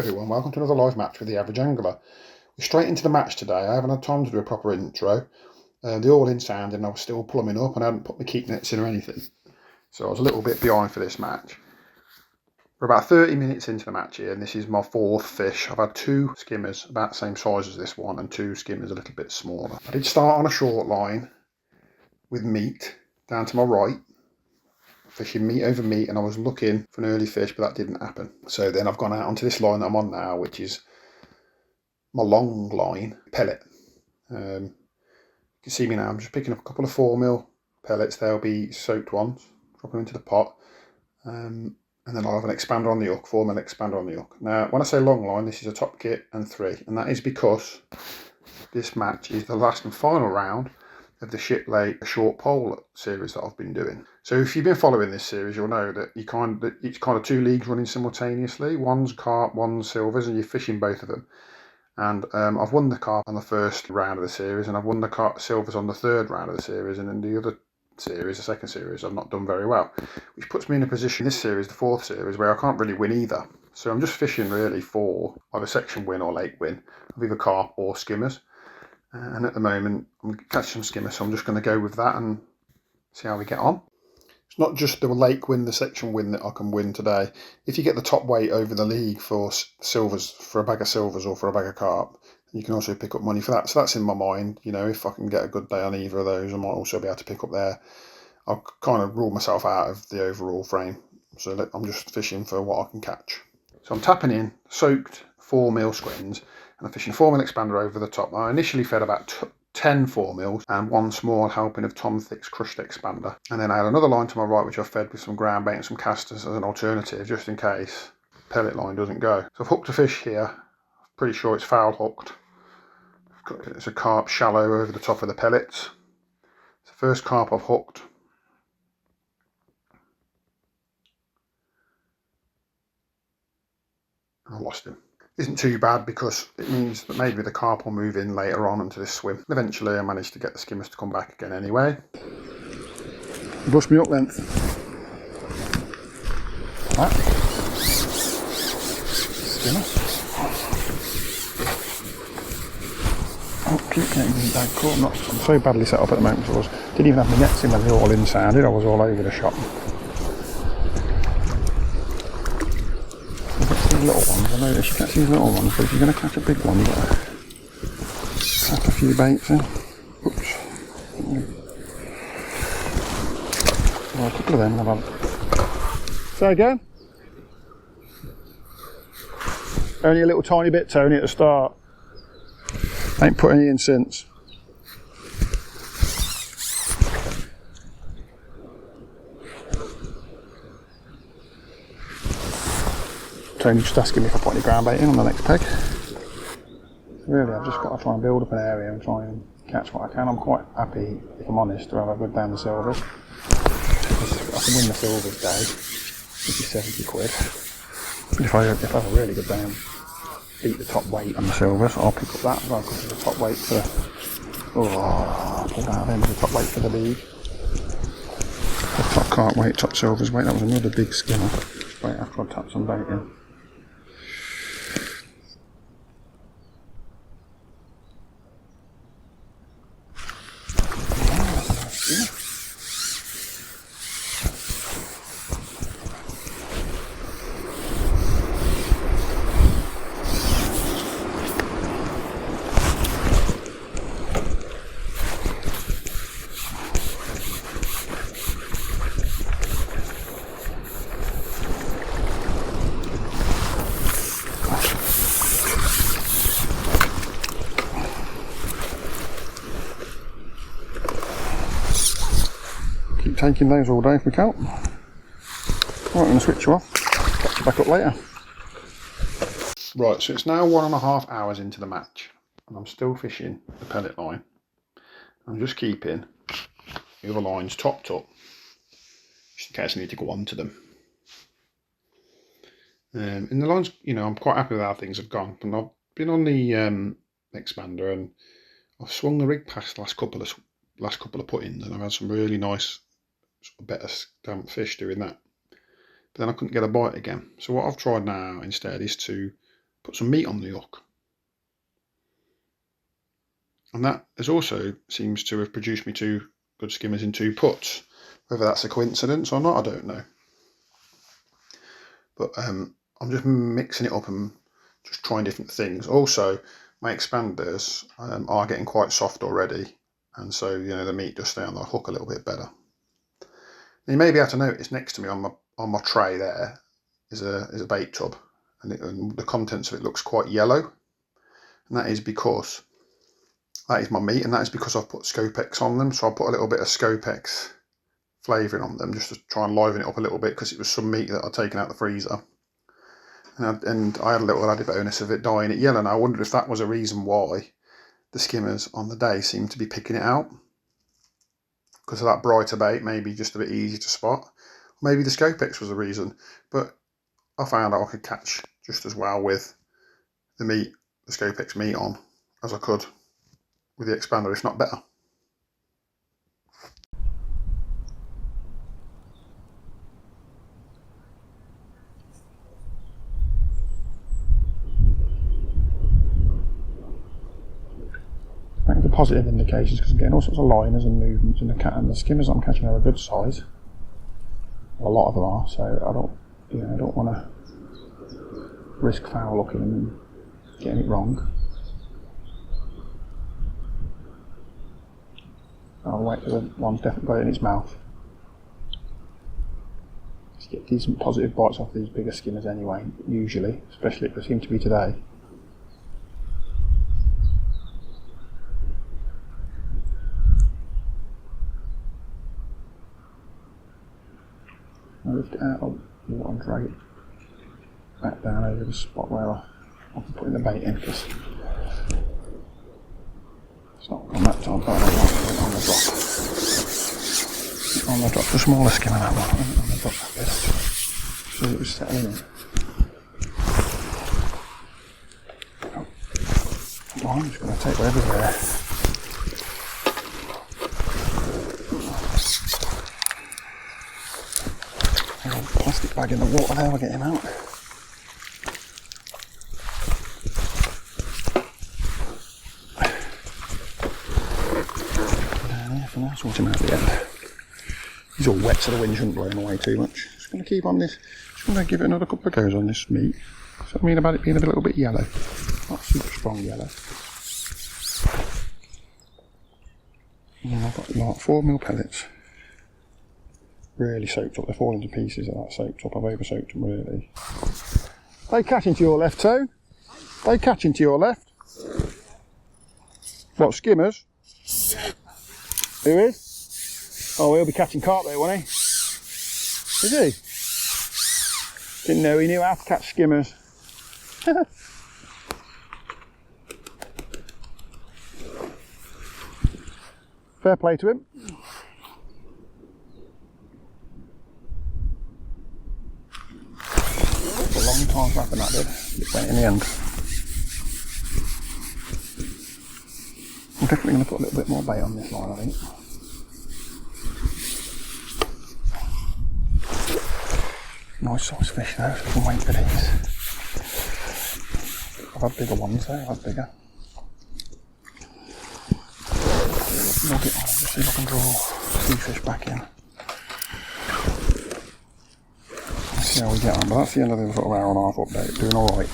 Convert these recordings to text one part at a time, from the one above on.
everyone, welcome to another live match with the Average Angler. We're straight into the match today. I haven't had time to do a proper intro. The all-in sound and I was still plumbing up and I hadn't put my keep nets in or anything. So I was a little bit behind for this match. We're about 30 minutes into the match here and this is my fourth fish. I've had two skimmers about the same size as this one and two skimmers a little bit smaller. I did start on a short line with meat down to my right. Fishing meat over meat, and I was looking for an early fish, but that didn't happen. So then I've gone out onto this line that I'm on now, which is my long line pellet. You can see me now, I'm just picking up a couple of 4mm pellets. They'll be soaked ones, drop them into the pot, and then I'll have an expander on the hook, 4mm expander on the hook. Now when I say long line, this is a top kit and 3, and that is because this match is the last and final round of the Shiplate short pole series that I've been doing. So if you've been following this series, you'll know that it's kind of two leagues running simultaneously. One's carp, one's silvers, and you're fishing both of them. And I've won the carp on the first round of the series, and I've won the silvers on the third round of the series, and in the other series, the second series, I've not done very well, which puts me in a position this series, the fourth series, where I can't really win either. So I'm just fishing really for either section win or lake win of either carp or skimmers. And at the moment, I'm catching some skimmers, so I'm just going to go with that and see how we get on. It's not just the lake win, the section win that I can win today. If you get the top weight over the league for silvers, for a bag of silvers or for a bag of carp, you can also pick up money for that. So that's in my mind. You know, if I can get a good day on either of those, I might also be able to pick up there. I'll kind of rule myself out of the overall frame. So I'm just fishing for what I can catch. So I'm tapping in soaked 4mm squins. And I'm fishing 4mm expander over the top. I initially fed about 10 4mm and one small helping of Tom Thick's crushed expander. And then I had another line to my right which I fed with some ground bait and some casters as an alternative, just in case pellet line doesn't go. So I've hooked a fish here. I'm pretty sure it's foul hooked. It's a carp shallow over the top of the pellets. It's the first carp I've hooked. I lost him. Isn't too bad because it means that maybe the carp will move in later on into this swim. Eventually I managed to get the skimmers to come back again anyway. Bust me up length. That. Skimmer. Oh, keep getting me back caught. I'm so badly set up at the moment, so I didn't even have my nets in when the all-in sounded. I was all over the shop. Little ones, I notice you catch these little ones, but if you're going to catch a big one, you've got to tap a few baits in. Oops. Well, a couple of them I've had. Say again? Only a little tiny bit, Tony, at the start. Ain't put any in since. Tony's just asking me if I put any ground bait in on the next peg. Really, I've just got to try and build up an area and try and catch what I can. I'm quite happy, if I'm honest, to have a good day on the silvers. I can win the silvers day, which is 70 quid. But if I have a really good day and beat the top weight on the silvers, I'll pick up that as well, because it's the top weight for I pulled out then the top weight for the league. The top carp weight, top silvers weight, that was another big skimmer. Right after I tapped some bait in. Taking those all day if we can. Right, I'm going to switch you off, catch you back up later. Right, so it's now 1.5 hours into the match and I'm still fishing the pellet line. I'm just keeping the other lines topped up just in case I need to go on to them. And the lines, you know, I'm quite happy with how things have gone. And I've been on the expander and I've swung the rig past the last couple of put-ins and I've had some really nice better damp fish doing that, but then I couldn't get a bite again. So what I've tried now instead is to put some meat on the hook. And that has also seems to have produced me 2 good skimmers in 2 puts. Whether that's a coincidence or not, I don't know. But I'm just mixing it up and just trying different things. Also, my expanders are getting quite soft already, and so the meat does stay on the hook a little bit better. And you may be able to notice next to me on my tray there is a bait tub, and the contents of it looks quite yellow, and that is because that is my meat, and that is because I've put Scopex on them. So I put a little bit of Scopex flavouring on them just to try and liven it up a little bit, because it was some meat that I'd taken out the freezer, and I had a little added bonus of it dyeing it yellow. And I wondered if that was a reason why the skimmers on the day seemed to be picking it out, because of that brighter bait, maybe just a bit easier to spot. Maybe the Scopex was the reason, but I found I could catch just as well with the Scopex meat on, as I could with the expander, if not better. I think the positive indications, because I'm getting all sorts of liners and movements in the skimmers I'm catching are a good size. A lot of them are, so I don't want to risk foul looking and getting it wrong. I'll wait till the one's definitely got it in its mouth. Just get decent positive bites off these bigger skimmers anyway, usually, especially if they seem to be today. I lift it out of the water and drag it back down over the spot where I'll be putting the bait in, because it's not on that time, but I don't want to put it on the drop. On the drop, the smaller skimmer that one, on the drop like this, so it was settling in. Oh, I'm just going to take whatever's there. Plastic bag in the water there, we'll get him out. Down here for now, sort him out at the end. He's all wet so the wind shouldn't blow him away too much. Just going to keep on this, just going to give it another couple of goes on this meat. So I mean about it being a little bit yellow, not super strong yellow. And I've got like 4mm pellets. Really soaked up, they're falling to pieces of that soaked up. I've over soaked them really. They catching to your left, Tone? They catching to your left? What, skimmers? Who is? Oh, he'll be catching carp there, won't he? Is he? Didn't know he knew how to catch skimmers. Fair play to him. A long time to happen, that did. It went in the end. I'm definitely going to put a little bit more bait on this line, I think. Nice size fish though, so I can wait for these. I've had bigger ones though, I've had bigger. Log it on, just see if I can draw sea fish back in. See how we get on, but that's the end of the sort of hour and a half update. Doing alright.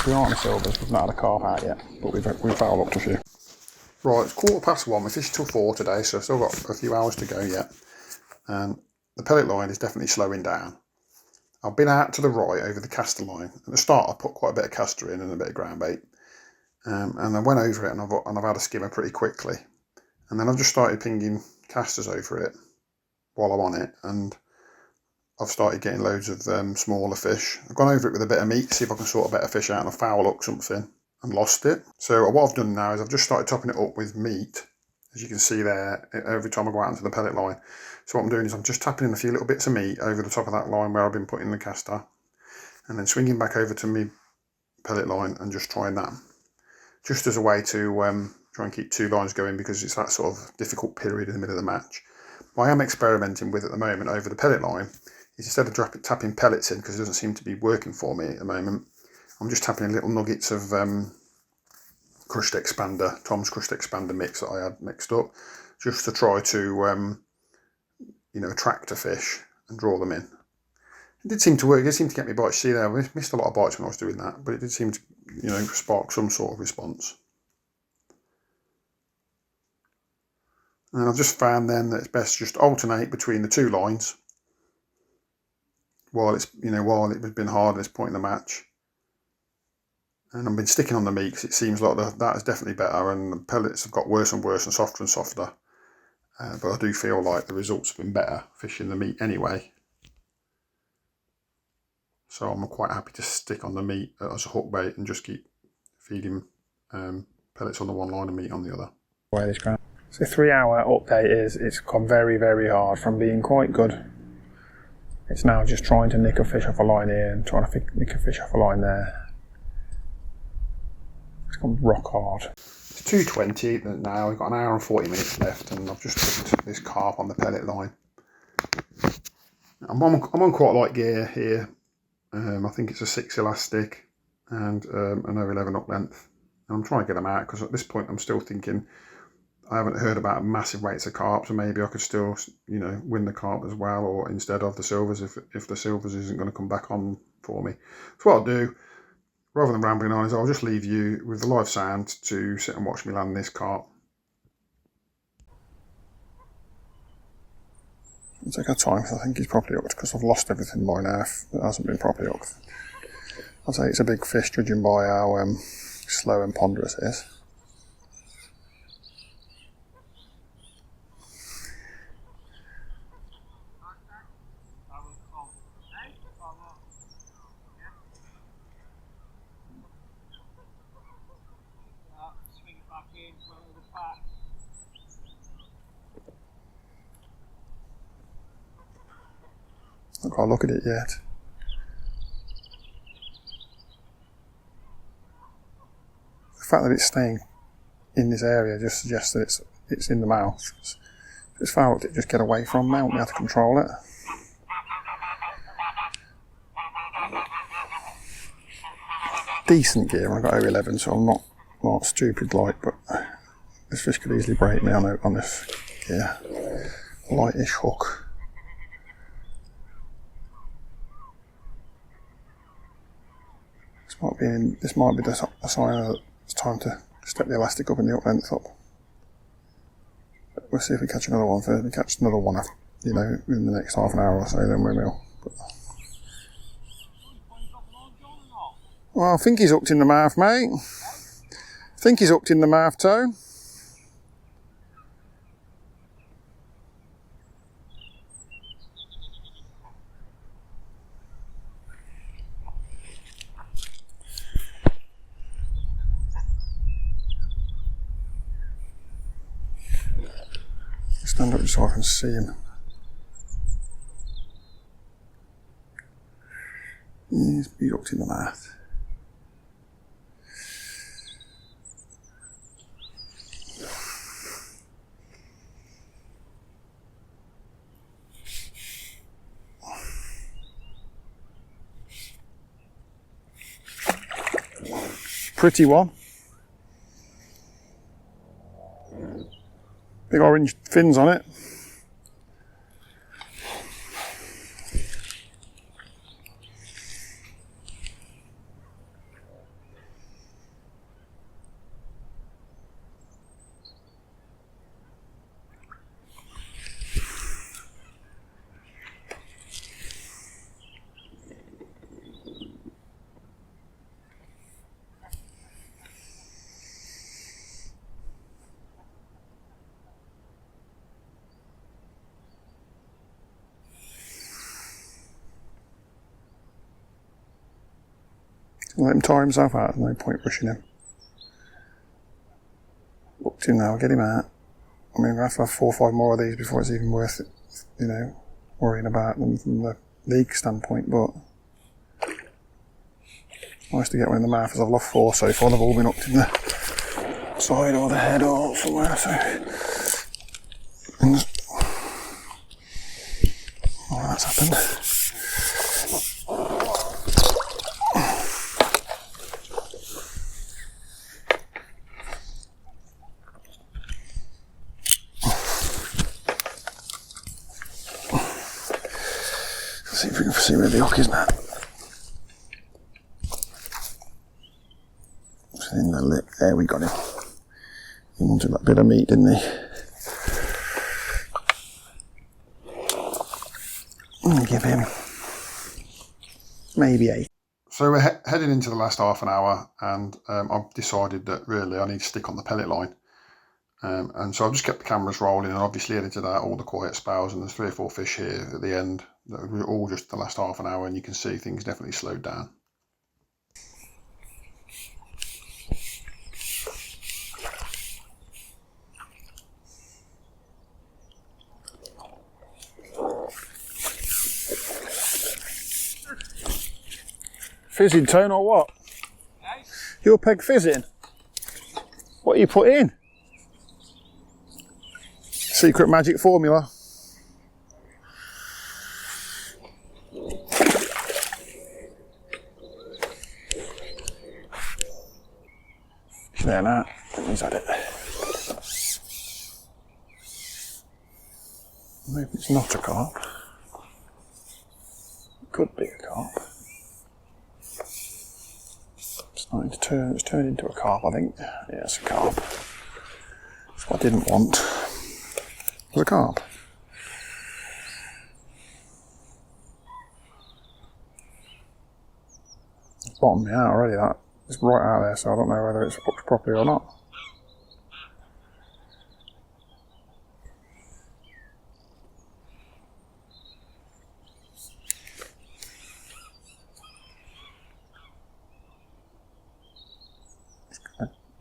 Doing alright on the silvers. We've not had a carp out yet, but we've fouled up to a few. Right, it's 1:15. We fished till 4 today, so I've still got a few hours to go yet. And the pellet line is definitely slowing down. I've been out to the right over the caster line. At the start I put quite a bit of caster in and a bit of ground bait. And I went over it and I've had a skimmer pretty quickly. And then I've just started pinging casters over it while I'm on it, and I've started getting loads of smaller fish. I've gone over it with a bit of meat to see if I can sort a better fish out and I foul hook something and lost it. So what I've done now is I've just started topping it up with meat, as you can see there, every time I go out into the pellet line. So what I'm doing is I'm just tapping in a few little bits of meat over the top of that line where I've been putting the caster, and then swinging back over to me pellet line and just trying that. Just as a way to try and keep 2 lines going, because it's that sort of difficult period in the middle of the match. What I am experimenting with at the moment over the pellet line is, instead of tapping pellets in, because it doesn't seem to be working for me at the moment, I'm just having little nuggets of crushed expander, Tom's crushed expander mix that I had mixed up, just to try to attract a fish and draw them in. It did seem to work. It did seem to get me bites. See there, I missed a lot of bites when I was doing that, but it did seem to spark some sort of response. And I've just found then that it's best to just alternate between the two lines while it's while it has been hard at this point in the match. And I've been sticking on the meat because it seems like that is definitely better, and the pellets have got worse and worse and softer. But I do feel like the results have been better fishing the meat anyway. So I'm quite happy to stick on the meat as a hook bait and just keep feeding pellets on the one line and meat on the other. So 3 hour update is it's gone very, very hard from being quite good. It's now just trying to nick a fish off a line here and trying to nick a fish off a line there. It's gone rock hard. It's 2:20 now, we've got an hour and 40 minutes left, and I've just hooked this carp on the pellet line. I'm on quite light gear here. I think it's a 6 elastic and an 0.11 hook length. And I'm trying to get them out because at this point I'm still thinking I haven't heard about massive rates of carp, so maybe I could still, win the carp as well, or instead of the silvers, if the silvers isn't going to come back on for me. So what I'll do, rather than rambling on, is I'll just leave you with the live sound to sit and watch me land this carp. I'll take our time because I think he's properly hooked, because I've lost everything by now if it hasn't been properly hooked. I'd say it's a big fish, judging by how slow and ponderous it is. Not got a look at it yet. The fact that it's staying in this area just suggests that it's in the mouth. If it's fouled, it just get away from me. I won't be able to control it. Decent gear. I've got 0.11, so I'm not stupid like, but this fish could easily break me on this gear. Lightish hook. This might be the sign that it's time to step the elastic up and the hook length up. But we'll see if we catch another one first. If we catch another one, in the next half an hour or so, then we will. Well, I think he's hooked in the mouth, mate. I think he's hooked in the mouth, Tone. Stand up so I can see him. He's hooked in the mouth. Pretty one. Big orange fins on it. Let him tire himself out, no point pushing him. Hooked him now, get him out. I mean, we'll have to have 4 or 5 more of these before it's even worth it, worrying about them from the league standpoint, but nice to get one in the mouth, as I've lost 4 so far. They've all been hooked in the side or the head or somewhere, so. Oh, that's happened. See if we can see where the hook is now. It's in the lip. There, we got him. He wanted that bit of meat, didn't he? I'll give him maybe 8. So we're heading into the last half an hour, and I've decided that really I need to stick on the pellet line. And so I've just kept the cameras rolling and obviously edited out all the quiet spells, and there's 3 or 4 fish here at the end that were all just the last half an hour, and you can see things definitely slowed down. Fizzing, Tone, or what? Your peg fizzing? What you put in? Secret magic formula. He's there now. He's had it. Maybe it's not a carp. It could be a carp. It's turned into a carp, I think. Yeah, it's a carp. That's what I didn't want. It was a carp. It's bottomed me out already, that. It's right out there, so I don't know whether it's hooked properly or not.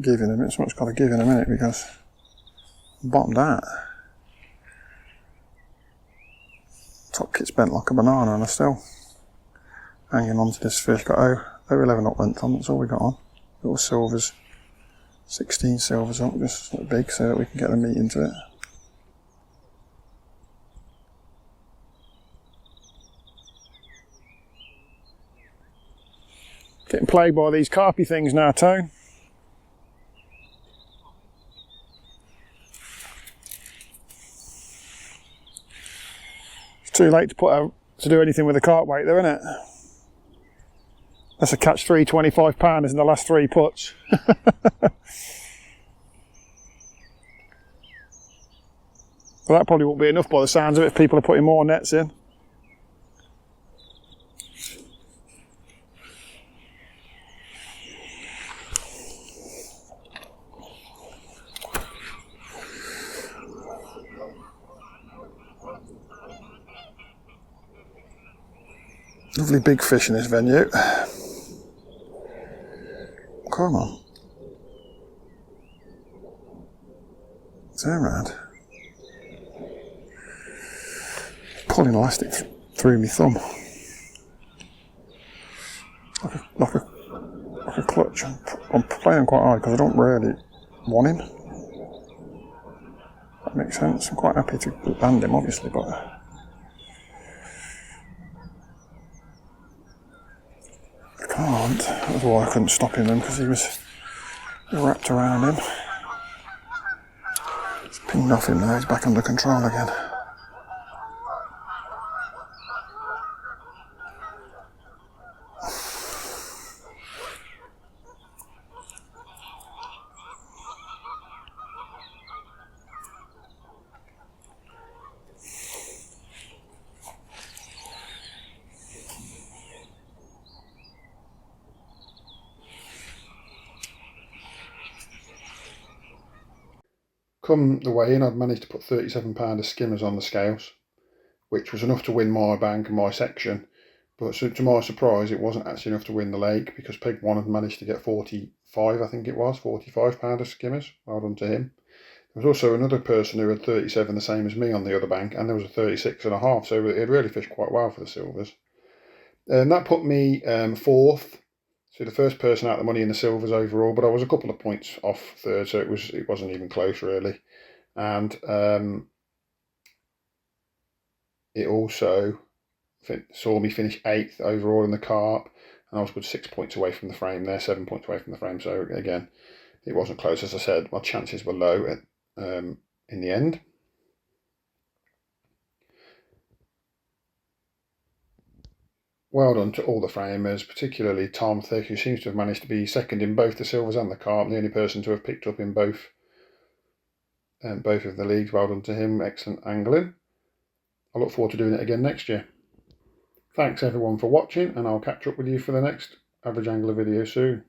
Give in a minute, something's got to give in a minute because I'm bottomed out. Top kit's bent like a banana and I'm still hanging on to this fish. Got 0.11 up length on, that's all we got on. Little silvers, 16 silvers up, just big so that we can get the meat into it. Getting plagued by these carpy things now, Tone. Too late to do anything with the carp weight though, isn't it? That's a catch 3 25-pounders in the last 3 puts. But that probably won't be enough by the sounds of it if people are putting more nets in. Lovely big fish in this venue. Come on. Turn around. Pulling elastic through my thumb. Like a clutch. I'm playing quite hard because I don't really want him. That makes sense. I'm quite happy to land him obviously, but can't. That's why I couldn't stop him then, because he was wrapped around him. It's pinged off him now, he's back under control again. Come the weigh-in, I'd managed to put 37-pounder skimmers on the scales, which was enough to win my bank and my section. But so, to my surprise, it wasn't actually enough to win the lake, because Peg 1 had managed to get 45, I think it was, 45-pounder skimmers. Well done to him. There was also another person who had 37, the same as me, on the other bank, and there was a 36.5, so it really fished quite well for the silvers. And that put me 4th. So the first person out the money in the silvers overall, but I was a couple of points off 3rd, so it wasn't even close really. And it also saw me finish 8th overall in the carp, and I was good 6 points away from the frame there, 7 points away from the frame. So again, it wasn't close. As I said, my chances were low in the end. well done to all the framers, particularly Tom Thick, who seems to have managed to be second in both the silvers and the carp, the only person to have picked up in both of the leagues. Well done to him, excellent angling. I look forward to doing it again next year. Thanks everyone for watching, and I'll catch up with you for the next Average Angler video soon.